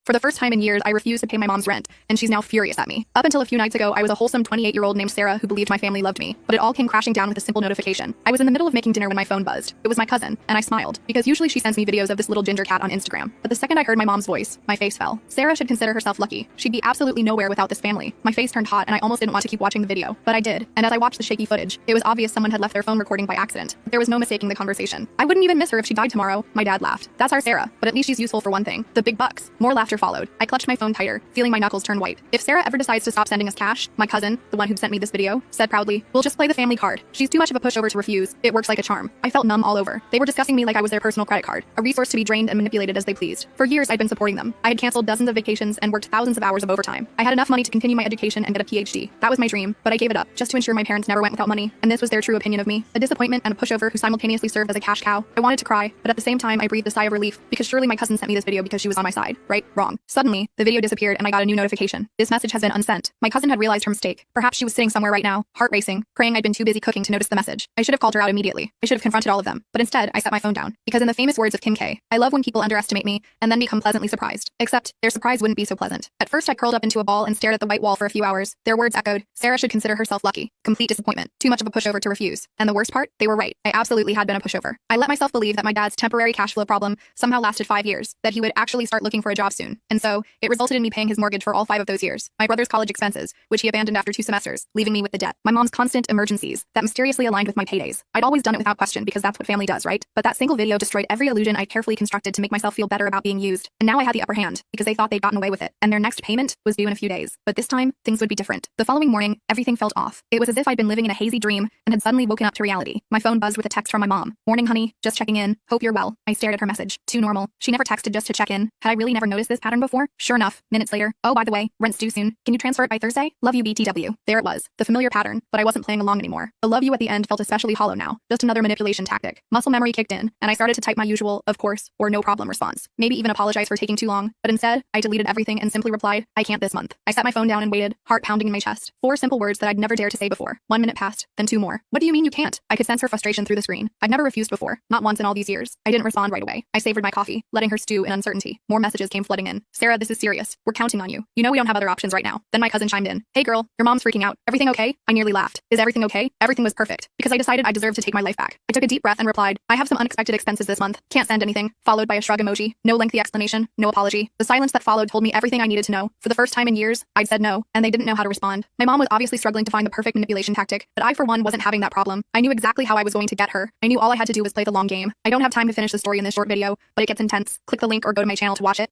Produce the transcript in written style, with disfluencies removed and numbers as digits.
For the first time in years, I refused to pay my mom's rent, and she's now furious at me. Up until a few nights ago, I was a wholesome 28-year-old named Sarah who believed my family loved me, but it all came crashing down with a simple notification. I was in the middle of making dinner when my phone buzzed. It was my cousin, and I smiled, because usually she sends me videos of this little ginger cat on Instagram. But the second I heard my mom's voice, my face fell. Sarah should consider herself lucky. She'd be absolutely nowhere without this family. My face turned hot, and I almost didn't want to keep watching the video, but I did. And as I watched the shaky footage, it was obvious someone had left their phone recording by accident. There was no mistaking the conversation. I wouldn't even miss her if she died tomorrow. My dad laughed. That's our Sarah, but at least she's useful for one thing. The big bucks. More laughter followed. I clutched my phone tighter, feeling my knuckles turn white. If Sarah ever decides to stop sending us cash, my cousin, the one who'd sent me this video, said proudly, "We'll just play the family card. She's too much of a pushover to refuse. It works like a charm." I felt numb all over. They were discussing me like I was their personal credit card, a resource to be drained and manipulated as they pleased. For years, I'd been supporting them. I had canceled dozens of vacations and worked thousands of hours of overtime. I had enough money to continue my education and get a PhD. That was my dream, but I gave it up just to ensure my parents never went without money, and this was their true opinion of me. A disappointment and a pushover who simultaneously served as a cash cow. I wanted to cry, but at the same time, I breathed a sigh of relief because surely my cousin sent me this video because she was on my side, right? Wrong. Suddenly, the video disappeared and I got a new notification. This message has been unsent. My cousin had realized her mistake. Perhaps she was sitting somewhere right now, heart racing, praying I'd been too busy cooking to notice the message. I should have called her out immediately. I should have confronted all of them. But instead, I set my phone down. Because in the famous words of Kim K, I love when people underestimate me and then become pleasantly surprised. Except, their surprise wouldn't be so pleasant. At first, I curled up into a ball and stared at the white wall for a few hours. Their words echoed, "Sarah should consider herself lucky." Complete disappointment. Too much of a pushover to refuse. And the worst part? They were right. I absolutely had been a pushover. I let myself believe that my dad's temporary cash flow problem somehow lasted 5 years, that he would actually start looking for a job soon. And so, it resulted in me paying his mortgage for all 5 of those years. My brother's college expenses, which he abandoned after 2 semesters, leaving me with the debt. My mom's constant emergencies, that mysteriously aligned with my paydays. I'd always done it without question because that's what family does, right? But that single video destroyed every illusion I carefully constructed to make myself feel better about being used. And now I had the upper hand, because they thought they'd gotten away with it. And their next payment was due in a few days. But this time, things would be different. The following morning, everything felt off. It was as if I'd been living in a hazy dream and had suddenly woken up to reality. My phone buzzed with a text from my mom. "Morning, honey. Just checking in. Hope you're well." I stared at her message. Too normal. She never texted just to check in. Had I really never noticed this pattern before? Sure enough, minutes later, "Oh, by the way, rent's due soon. Can you transfer it by Thursday? Love you, BTW." There it was. The familiar pattern, but I wasn't playing along anymore. The "love you" at the end felt especially hollow now. Just another manipulation tactic. Muscle memory kicked in, and I started to type my usual, "of course," or "no problem" response. Maybe even apologize for taking too long. But instead, I deleted everything and simply replied, "I can't this month." I set my phone down and waited, heart pounding in my chest. 4 simple words that I'd never dared to say before. 1 minute passed, then 2 more. "What do you mean you can't?" I could sense her frustration through the screen. I'd never refused before, not once in all these years. I didn't respond right away. I savored my coffee, letting her stew in uncertainty. More messages came flooding in. "Sarah, this is serious. We're counting on you. You know we don't have other options right now." Then my cousin chimed in. "Hey girl, your mom's freaking out. Everything okay?" I nearly laughed. Is everything okay? Everything was perfect. Because I decided I deserved to take my life back. I took a deep breath and replied, "I have some unexpected expenses this month. Can't send anything." Followed by a shrug emoji. No lengthy explanation, no apology. The silence that followed told me everything I needed to know. For the first time in years, I'd said no, and they didn't know how to respond. My mom was obviously struggling to find the perfect manipulation tactic, but I for one wasn't having that problem. I knew exactly how I was going to get her. I knew all I had to do was play the long game. I don't have time to finish the story in this short video, but it gets intense. Click the link or go to my channel to watch it.